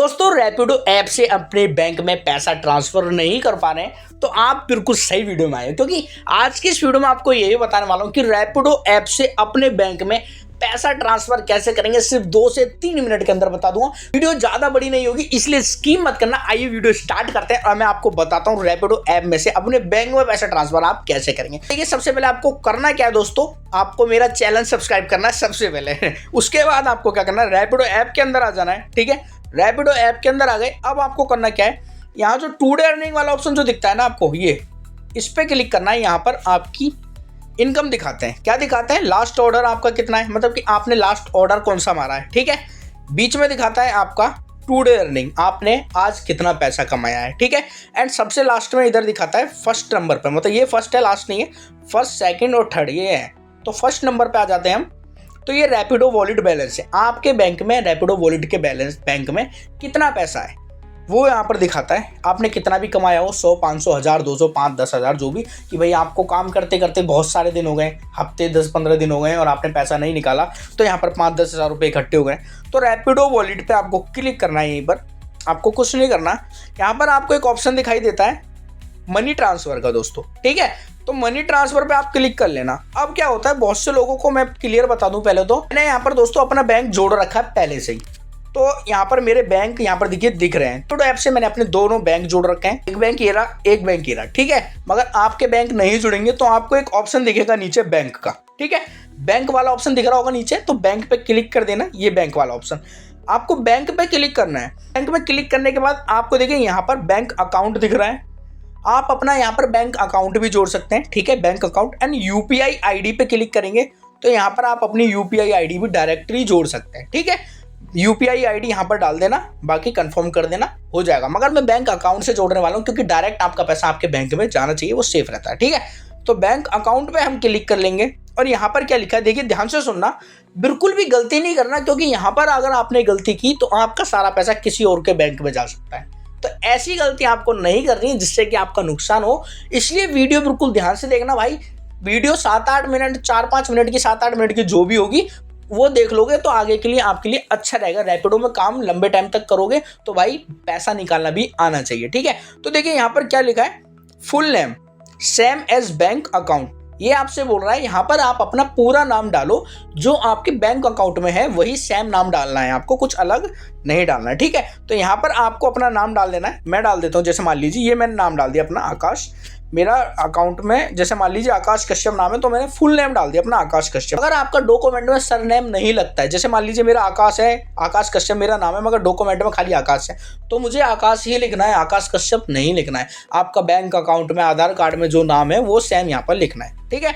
दोस्तों रैपिडो ऐप से अपने बैंक में पैसा ट्रांसफर नहीं कर पा रहे हैं तो आप बिल्कुल सही वीडियो में आए हैं, क्योंकि आज की इस वीडियो में आपको यही बताने वाला हूं कि रैपिडो ऐप से अपने बैंक में पैसा ट्रांसफर कैसे करेंगे। सिर्फ 2 से 3 मिनट के अंदर बता दूंगा। वीडियो ज्यादा बड़ी नहीं होगी, इसलिए स्किप मत करना। आइए वीडियो स्टार्ट करते हैं और मैं आपको बताता हूं रैपिडो ऐप में से अपने बैंक में पैसा ट्रांसफर आप कैसे करेंगे। देखिए सबसे पहले आपको करना क्या है दोस्तों, आपको मेरा चैनल सब्सक्राइब करना है सबसे पहले। उसके बाद आपको क्या करना है, रैपिडो ऐप के अंदर आ जाना है। ठीक है, रैपिडो ऐप के अंदर आ गए। अब आपको करना क्या है, यहाँ जो टुडे अर्निंग वाला ऑप्शन जो दिखता है ना आपको, ये इस पे क्लिक करना है। यहाँ पर आपकी इनकम दिखाते हैं। क्या दिखाते हैं, लास्ट ऑर्डर आपका कितना है, मतलब कि आपने लास्ट ऑर्डर कौन सा मारा है। ठीक है, बीच में दिखाता है आपका टुडे अर्निंग, आपने आज कितना पैसा कमाया है। ठीक है, एंड सबसे लास्ट में इधर दिखाता है फर्स्ट नंबर पे, मतलब ये फर्स्ट है, लास्ट नहीं है, फर्स्ट सेकंड और थर्ड ये है। तो फर्स्ट नंबर पे आ जाते हैं हम। तो ये रैपिडो वॉलेट बैलेंस है, आपके बैंक में रैपिडो वॉलेट के बैलेंस बैंक में कितना पैसा है वो यहाँ पर दिखाता है। आपने कितना भी कमाया हो, 100, 500, 1000, 200, 5, 10,000 जो भी, कि भाई आपको काम करते करते बहुत सारे दिन हो गए, हफ्ते 10-15 दिन हो गए और आपने पैसा नहीं निकाला, तो यहाँ पर 5-10 हज़ार रुपये इकट्ठे हो गए। तो रैपिडो वॉलेट पे आपको क्लिक करना है। यहीं पर आपको कुछ नहीं करना, यहाँ पर आपको एक ऑप्शन दिखाई देता है मनी ट्रांसफर का दोस्तों। ठीक है, तो मनी ट्रांसफर पे आप क्लिक कर लेना। अब क्या होता है, बहुत से लोगों को मैं क्लियर बता दूं, पहले तो मैंने यहाँ पर दोस्तों अपना बैंक जोड़ रखा है पहले से ही। तो यहाँ पर मेरे बैंक यहाँ पर देखिए दिख रहे हैं। तो ऐप से मैंने अपने दोनों बैंक जोड़ रखे हैं, एक बैंक ये रहा, एक बैंक ये रहा। ठीक है, मगर आपके बैंक नहीं जुड़ेंगे तो आपको एक ऑप्शन दिखेगा नीचे बैंक का। ठीक है, बैंक वाला ऑप्शन दिख रहा होगा नीचे, तो बैंक पे क्लिक कर देना। ये बैंक वाला ऑप्शन आपको बैंक पे क्लिक करना है। बैंक पे क्लिक करने के बाद आपको देखिए यहाँ पर बैंक अकाउंट दिख रहा है। आप अपना यहाँ पर बैंक अकाउंट भी जोड़ सकते हैं। ठीक है, bank account and UPI ID पे क्लिक करेंगे तो यहाँ पर आप अपनी यूपीआई आईडी भी डायरेक्टली जोड़ सकते हैं। ठीक है, यूपीआई आईडी यहाँ पर डाल देना, बाकी कंफर्म कर देना, हो जाएगा। मगर मैं बैंक अकाउंट से जोड़ने वाला हूँ क्योंकि डायरेक्ट आपका पैसा आपके बैंक में जाना चाहिए, वो सेफ रहता है। ठीक है, तो बैंक अकाउंट पे हम क्लिक कर लेंगे और यहाँ पर क्या लिखा है देखिए, ध्यान से सुनना, बिल्कुल भी गलती नहीं करना, क्योंकि यहाँ पर अगर आपने गलती की तो आपका सारा पैसा किसी और के बैंक में जा सकता है। तो ऐसी गलती आपको नहीं करनी है जिससे कि आपका नुकसान हो, इसलिए वीडियो बिल्कुल ध्यान से देखना भाई। वीडियो 7-8 मिनट, 4-5 मिनट की, 7-8 मिनट की जो भी होगी वो देख लोगे तो आगे के लिए आपके लिए अच्छा रहेगा। रैपिडो में काम लंबे टाइम तक करोगे तो भाई पैसा निकालना भी आना चाहिए। ठीक है, तो देखिए यहाँ पर क्या लिखा है, full name same as bank account. ये आपसे बोल रहा है यहाँ पर आप अपना पूरा नाम डालो, जो आपके बैंक अकाउंट में है वही सेम नाम डालना है, आपको कुछ अलग नहीं डालना है। ठीक है, तो यहाँ पर आपको अपना नाम डाल देना है। मैं डाल देता हूँ, जैसे मान लीजिए ये मैंने नाम डाल दिया अपना आकाश। मेरा अकाउंट में जैसे मान लीजिए आकाश कश्यप नाम है, तो मैंने फुल नेम डाल दिया अपना आकाश कश्यप। अगर आपका डॉक्यूमेंट में सरनेम नहीं लगता है, जैसे मान लीजिए मेरा आकाश है, आकाश कश्यप मेरा नाम है, मगर डॉक्यूमेंट में खाली आकाश है, तो मुझे आकाश ही लिखना है, आकाश कश्यप नहीं लिखना है। आपका बैंक अकाउंट में आधार कार्ड में जो नाम है वो सेम यहाँ पर लिखना है। ठीक है,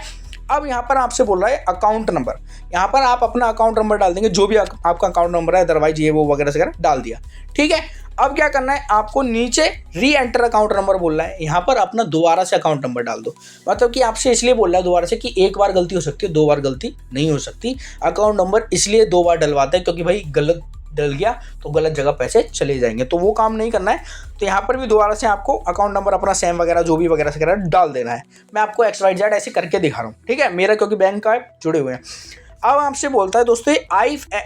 अब यहाँ पर आपसे बोल रहा है अकाउंट नंबर, यहाँ पर आप अपना अकाउंट नंबर डाल देंगे, जो भी आपका अकाउंट नंबर है, अदरवाइज ये वो वगैरह वगैरह डाल दिया। ठीक है, अब क्या करना है, आपको नीचे री एंटर अकाउंट नंबर बोल रहा है, यहाँ पर अपना दोबारा से अकाउंट नंबर डाल दो। मतलब कि आपसे इसलिए बोल रहा है दोबारा से कि एक बार गलती हो सकती है, 2 बार गलती नहीं हो सकती। अकाउंट नंबर इसलिए 2 बार डलवाते हैं क्योंकि भाई गलत डल गया तो गलत जगह पैसे चले जाएंगे, तो वो काम नहीं करना है। तो यहाँ पर भी दोबारा से आपको अकाउंट नंबर अपना सेम वगैरह जो भी वगैरह वगैरह डाल देना है। मैं आपको XYZ ऐसे करके दिखा रहा हूँ। ठीक है, मेरा क्योंकि बैंक का जुड़े हुए हैं। अब आपसे बोलता है दोस्तों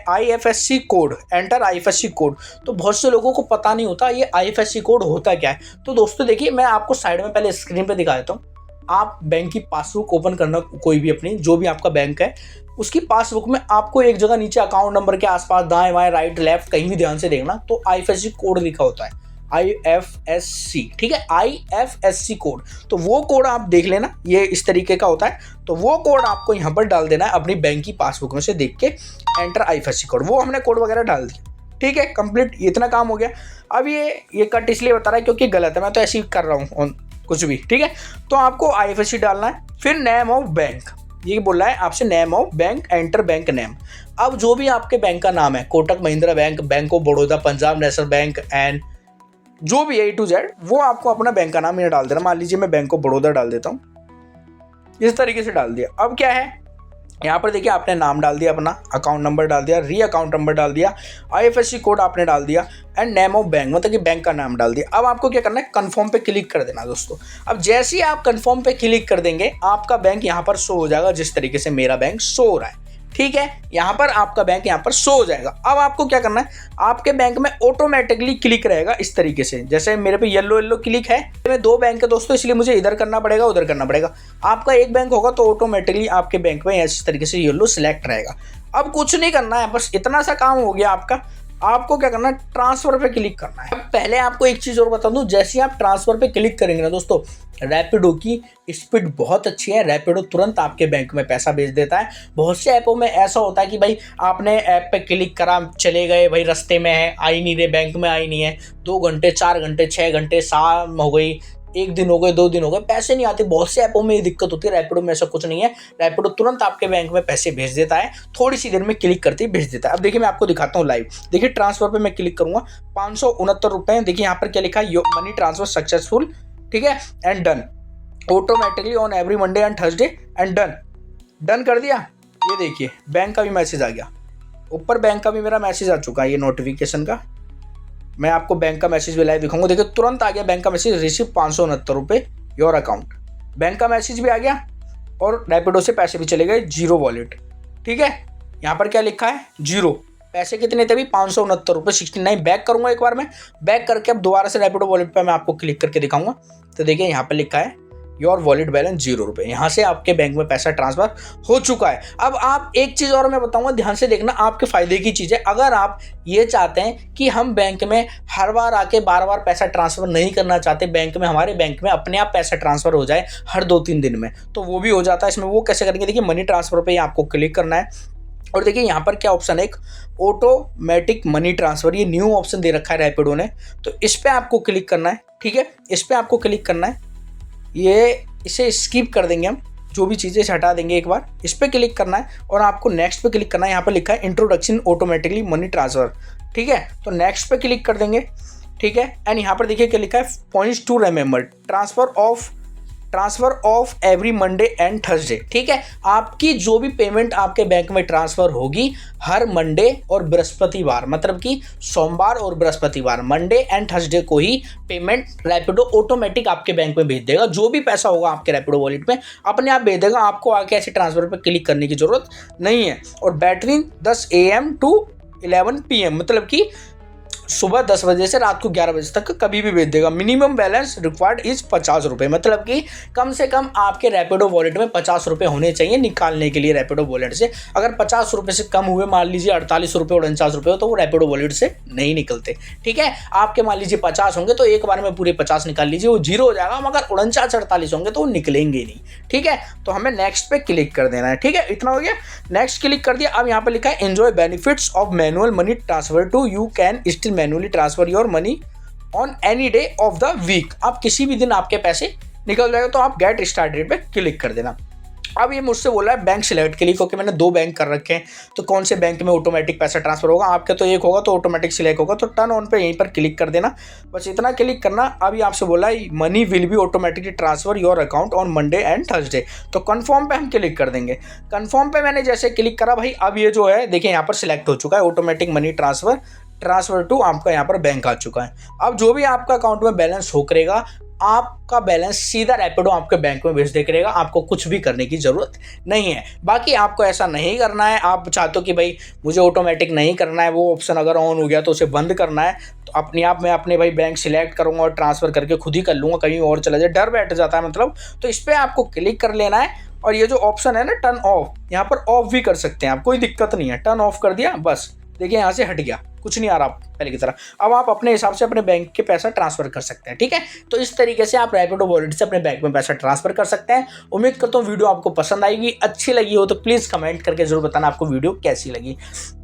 IFSC code, enter IFSC code. तो बहुत से लोगों को पता नहीं होता ये IFSC कोड होता क्या है। तो दोस्तों देखिए, मैं आपको साइड में पहले स्क्रीन पे दिखा देता हूँ। आप बैंक की पासबुक ओपन करना, कोई भी अपनी जो भी आपका बैंक है उसकी पासबुक में आपको एक जगह नीचे अकाउंट नंबर के आसपास दाएं बाएं राइट लेफ्ट कहीं भी ध्यान से देखना, तो IFSC कोड लिखा होता है, IFSC। ठीक है, IFSC कोड, तो वो कोड आप देख लेना, ये इस तरीके का होता है। तो वो कोड आपको यहाँ पर डाल देना है अपनी बैंक की पासबुक में से देख के, एंटर IFSC कोड। वो हमने कोड वगैरह डाल दिया। ठीक है, कंप्लीट, इतना काम हो गया। अब ये कट इसलिए बता रहा है क्योंकि गलत है, मैं तो ऐसे ही कर रहा हूँ कुछ भी। ठीक है, तो आपको IFSC डालना है, फिर नेम ऑफ बैंक, ये बोल रहा है आपसे name of bank, enter bank name. अब जो भी आपके बैंक का नाम है, Kotak Mahindra bank, bank of Baroda, Punjab national bank and जो भी A to Z, वो आपको अपना बैंक का नाम यहाँ डाल देना। मान लीजिए मैं बैंक ऑफ बड़ौदा डाल देता हूँ, इस तरीके से डाल दिया। अब क्या है, यहाँ पर देखिए आपने नाम डाल दिया, अपना अकाउंट नंबर डाल दिया, री अकाउंट नंबर डाल दिया, IFSC कोड आपने डाल दिया एंड नेम ऑफ बैंक, मतलब कि बैंक का नाम डाल दिया। अब आपको क्या करना है, कन्फर्म पे क्लिक कर देना दोस्तों। अब जैसे ही आप कन्फर्म पे क्लिक कर देंगे आपका बैंक यहाँ पर शो हो जाएगा, जिस तरीके से मेरा बैंक शो हो रहा है। ठीक है, यहाँ पर आपका बैंक यहाँ पर शो हो जाएगा। अब आपको क्या करना है, आपके बैंक में ऑटोमेटिकली क्लिक रहेगा इस तरीके से, जैसे मेरे पे येलो येलो क्लिक है। मैं 2 बैंक है दोस्तों, इसलिए मुझे इधर करना पड़ेगा उधर करना पड़ेगा। आपका एक बैंक होगा तो ऑटोमेटिकली आपके बैंक में इस तरीके से येलो सिलेक्ट रहेगा। अब कुछ नहीं करना है, बस इतना सा काम हो गया आपका। आपको क्या करना है, ट्रांसफर पे क्लिक करना है। अब पहले आपको एक चीज़ और बता दूं, जैसे आप ट्रांसफर पे क्लिक करेंगे ना दोस्तों, रैपिडो की स्पीड बहुत अच्छी है। रैपिडो तुरंत आपके बैंक में पैसा भेज देता है। बहुत से ऐपों में ऐसा होता है कि भाई आपने ऐप पे क्लिक करा, चले गए, भाई रास्ते में है, आ ही नहीं रहे, बैंक में आ ही नहीं है, 2 घंटे 4 घंटे 6 घंटे, शाम हो गई, 1 दिन हो गए, 2 दिन हो गए, पैसे नहीं आते। बहुत से ऐपों में ये दिक्कत होती है, रैपिडो में ऐसा कुछ नहीं है। रैपिडो तुरंत आपके बैंक में पैसे भेज देता है, थोड़ी सी देर में क्लिक करते ही भेज देता है। अब देखिए मैं आपको दिखाता हूँ लाइव। देखिए ट्रांसफर पे मैं क्लिक करूंगा, 569 रुपये। देखिए यहाँ पर क्या लिखा है, मनी ट्रांसफर सक्सेसफुल, ठीक है, and done automatically on every Monday and Thursday and done. Done कर दिया। ये देखिए बैंक का भी मैसेज आ गया, ऊपर बैंक का भी मेरा मैसेज आ चुका है, ये नोटिफिकेशन का। मैं आपको बैंक का मैसेज भी लाइव दिखाऊंगा। देखिए तुरंत आ गया बैंक का मैसेज, रिसीव 569 रुपये योर अकाउंट। बैंक का मैसेज भी आ गया और रैपिडो से पैसे भी चले गए, जीरो वॉलेट। ठीक है, यहाँ पर क्या लिखा है, जीरो। पैसे कितने थे भी, 569 रुपये 69। बैक करूंगा एक बार, मैं बैक करके अब दोबारा से रैपिडो वॉलेट पे मैं आपको क्लिक करके दिखाऊंगा। तो देखिए यहाँ पर लिखा है योर वॉलेट बैलेंस 0 रुपये। यहाँ से आपके बैंक में पैसा ट्रांसफर हो चुका है। अब आप एक चीज़ और मैं बताऊंगा, ध्यान से देखना, आपके फायदे की चीज़ है। अगर आप ये चाहते हैं कि हम बैंक में हर बार आके बार बार पैसा ट्रांसफर नहीं करना चाहते, बैंक में, हमारे बैंक में अपने आप पैसा ट्रांसफर हो जाए हर 2-3 दिन में, तो वो भी हो जाता है। इसमें वो कैसे करेंगे, देखिए मनी ट्रांसफर पे आपको क्लिक करना है और देखिए यहाँ पर क्या ऑप्शन है, एक ऑटोमेटिक मनी ट्रांसफर, ये न्यू ऑप्शन दे रखा है रैपिडो ने। तो इस पर आपको क्लिक करना है, ठीक है, इस पर आपको क्लिक करना है। ये इसे स्किप कर देंगे हम, जो भी चीज़ें से हटा देंगे एक बार। इस पर क्लिक करना है और आपको नेक्स्ट पे क्लिक करना है। यहाँ पर लिखा है इंट्रोडक्शन ऑटोमेटिकली मनी ट्रांसफर, ठीक है, तो नेक्स्ट पे क्लिक कर देंगे, ठीक है। एंड यहाँ पर देखिए क्या लिखा है, points to remember, transfer of every Monday and Thursday, ठीक है। आपकी जो भी पेमेंट आपके बैंक में ट्रांसफर होगी हर मंडे और बृहस्पतिवार, मतलब कि सोमवार और बृहस्पतिवार, मंडे एंड थर्सडे को ही पेमेंट रैपिडो ऑटोमेटिक आपके बैंक में भेज देगा। जो भी पैसा होगा आपके रैपिडो वॉलेट में अपने आप भेज देगा, आपको आके ऐसे ट्रांसफर पर क्लिक करने की जरूरत नहीं है। और बैटरी 10 AM to 11 PM, मतलब कि सुबह 10 बजे से रात को 11 बजे तक कभी भी भेज देगा। मिनिमम बैलेंस रिक्वायर्ड इज 50 रुपये, मतलब कि कम से कम आपके रैपिडो वॉलेट में 50 रुपये होने चाहिए निकालने के लिए रैपिडो वॉलेट से। अगर 50 रुपये से कम हुए, मान लीजिए 48 रुपये और 49 रुपये हो, तो वो रैपिडो वॉलेट से नहीं निकलते, ठीक है। आपके मान लीजिए 50 होंगे तो एक बार में पूरे 50 निकाल लीजिए, वो जीरो हो जाएगा। मगर 49-48 होंगे तो वो निकलेंगे नहीं, ठीक है। तो हमें नेक्स्ट पे क्लिक कर देना है, ठीक है, इतना हो गया। नेक्स्ट क्लिक कर दिया। अब यहाँ पर लिखा है enjoy benefits of manual money transfer too, you can still manually transfer your money on any day of the week. आप किसी भी दिन आपके पैसे निकल जाएगा, तो आप गेट स्टार्टेड पे क्लिक कर देना। अब ये मुझसे बोला है बैंक सिलेक्ट के लिए, क्योंकि मैंने 2 बैंक कर रखे हैं, तो कौन से बैंक में ऑटोमेटिक पैसा ट्रांसफर होगा, आपके तो एक होगा तो ऑटोमेटिक सिलेक्ट होगा, तो टर्न ऑन पे यहीं पर क्लिक कर देना, बस इतना क्लिक करना। अभी आपसे बोला है money will be automatically transfer your account on Monday and Thursday, तो कन्फर्म पे हम क्लिक कर देंगे। कन्फर्म पे मैंने जैसे क्लिक करा भाई, अब ये जो है देखिए यहाँ पर सिलेक्ट हो चुका है ऑटोमेटिक मनी ट्रांसफर टू, आपका यहाँ पर बैंक आ चुका है। अब जो भी आपका अकाउंट में बैलेंस हो करेगा, आपका बैलेंस सीधा रैपिडो आपके बैंक में भेज दे करेगा, आपको कुछ भी करने की ज़रूरत नहीं है। बाकी आपको ऐसा नहीं करना है, आप चाहते हो कि भाई मुझे ऑटोमेटिक नहीं करना है, वो ऑप्शन अगर ऑन हो गया तो उसे बंद करना है, तो अपने आप मैं अपने भाई बैंक सिलेक्ट करूँगा और ट्रांसफ़र करके खुद ही कर लूँगा, कहीं और चला जाए, डर बैठ जाता है मतलब। तो इस पर आपको क्लिक कर लेना है और ये जो ऑप्शन है ना टर्न ऑफ, यहाँ पर ऑफ भी कर सकते हैं आप, कोई दिक्कत नहीं है। टर्न ऑफ कर दिया, बस देखिए यहाँ से हट गया, कुछ नहीं आ रहा पहले की तरह। अब आप अपने हिसाब से अपने बैंक के पैसा ट्रांसफर कर सकते हैं, ठीक है। तो इस तरीके से आप रैपिडो वॉलेट से अपने बैंक में पैसा ट्रांसफर कर सकते हैं। उम्मीद करता हूँ वीडियो आपको पसंद आएगी। अच्छी लगी हो तो प्लीज़ कमेंट करके जरूर बताना आपको वीडियो कैसी लगी।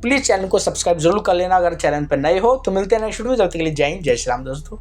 प्लीज़ चैनल को सब्सक्राइब जरूर कर लेना अगर चैनल पर नए हो। तो मिलते हैं नेक्स्ट वीडियो में, जब तक के लिए जय हिंद, जय श्री राम दोस्तों।